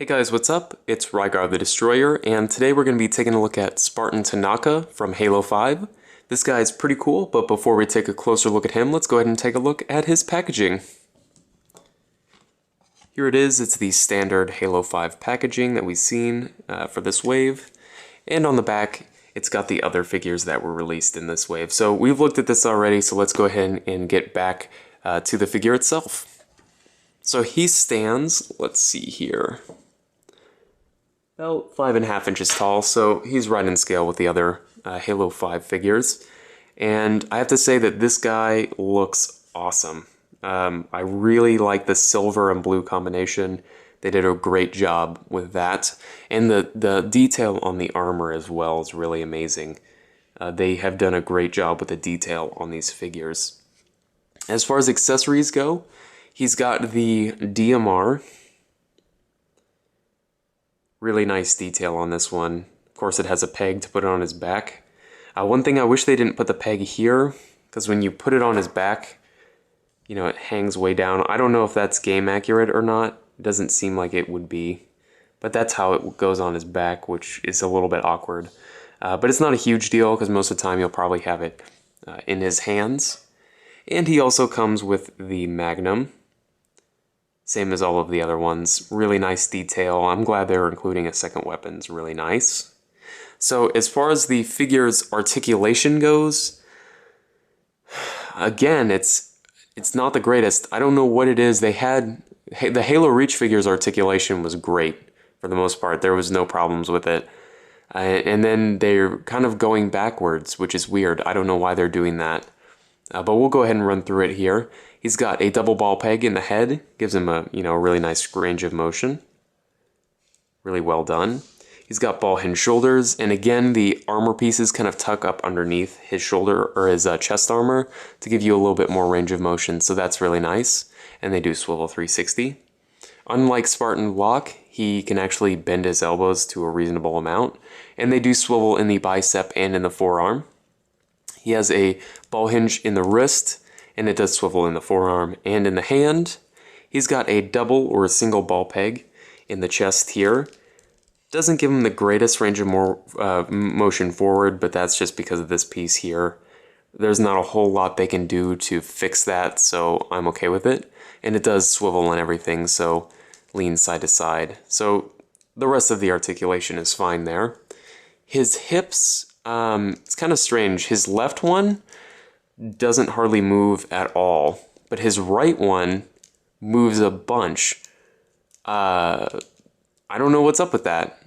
Hey guys, what's up? It's Rygar the Destroyer, and today we're going to be taking a look at Spartan Tanaka from Halo 5. This guy is pretty cool, but before we take a closer look at him, let's go ahead and take a look at his packaging. Here it is. It's the standard Halo 5 packaging that we've seen for this wave, and on the back it's got the other figures that were released in this wave. So we've looked at this already, so let's go ahead and get back to the figure itself. So he stands, let's see here, about 5.5 inches tall, so he's right in scale with the other Halo 5 figures. And I have to say that this guy looks awesome. I really like the silver and blue combination. They did a great job with that. And the detail on the armor as well is really amazing. They have done a great job with the detail on these figures. As far as accessories go, he's got the DMR. Really nice detail on this one. Of course, it has a peg to put it on his back. One thing I wish they didn't put the peg here, because when you put it on his back, you know, it hangs way down. I don't know if that's game accurate or not. It doesn't seem like it would be. But that's how it goes on his back, which is a little bit awkward. But it's not a huge deal, because most of the time you'll probably have it in his hands. And he also comes with the Magnum. Same as all of the other ones. Really nice detail. I'm glad they're including a second weapon. It's really nice. So as far as the figure's articulation goes, again, it's not the greatest. I don't know what it is. They had the Halo Reach figure's articulation was great for the most part. There was no problems with it. And then they're kind of going backwards, which is weird. I don't know why they're doing that. But we'll go ahead and run through it here. He's got a double ball peg in the head, gives him a really nice range of motion. Really well done. He's got ball hinge shoulders, and again the armor pieces kind of tuck up underneath his shoulder or his chest armor to give you a little bit more range of motion, so that's really nice. And they do swivel 360. Unlike Spartan Locke, he can actually bend his elbows to a reasonable amount, and they do swivel in the bicep and in the forearm. He has a ball hinge in the wrist, and it does swivel in the forearm and in the hand. He's got a double or a single ball peg in the chest here. Doesn't give him the greatest range of motion forward, but that's just because of this piece here. There's not a whole lot they can do to fix that, so I'm okay with it. And it does swivel and everything, so lean side to side. So the rest of the articulation is fine there. His hips, it's kind of strange. His left one doesn't hardly move at all, but his right one moves a bunch. I don't know what's up with that.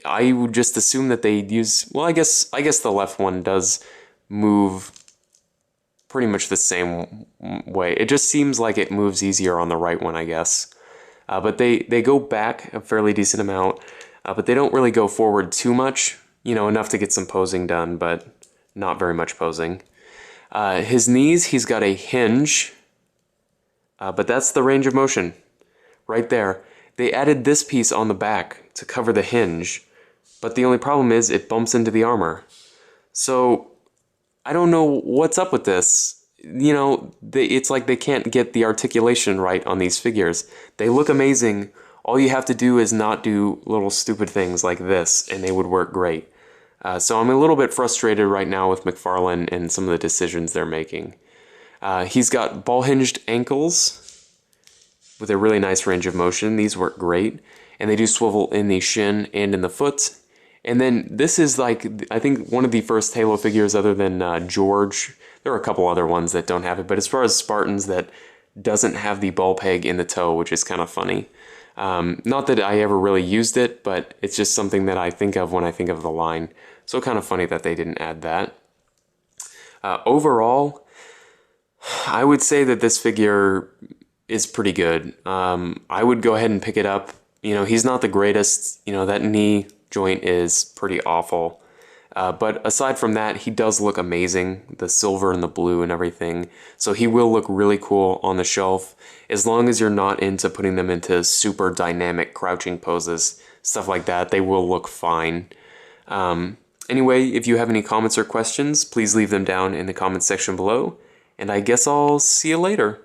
I would just assume that they'd use, well, I guess the left one does move pretty much the same way. It just seems like it moves easier on the right one, I guess. But they go back a fairly decent amount, but they don't really go forward too much. You know, enough to get some posing done, but not very much posing. His knees, he's got a hinge, but that's the range of motion right there. They added this piece on the back to cover the hinge, but the only problem is it bumps into the armor. So I don't know what's up with this. You know, it's like they can't get the articulation right on these figures. They look amazing. All you have to do is not do little stupid things like this, and they would work great. So I'm a little bit frustrated right now with McFarlane and some of the decisions they're making. He's got ball-hinged ankles with a really nice range of motion. These work great, and they do swivel in the shin and in the foot. And then this is like, I think, one of the first Halo figures other than George. There are a couple other ones that don't have it, but as far as Spartans, that doesn't have the ball peg in the toe, which is kind of funny. Not that I ever really used it, but it's just something that I think of when I think of the line. So kind of funny that they didn't add that. Overall, I would say that this figure is pretty good. I would go ahead and pick it up. You know, he's not the greatest. You know, that knee joint is pretty awful. But aside from that, he does look amazing. The silver and the blue and everything. So he will look really cool on the shelf, as long as you're not into putting them into super dynamic crouching poses, stuff like that. They will look fine. Anyway, if you have any comments or questions, please leave them down in the comments section below. And I guess I'll see you later.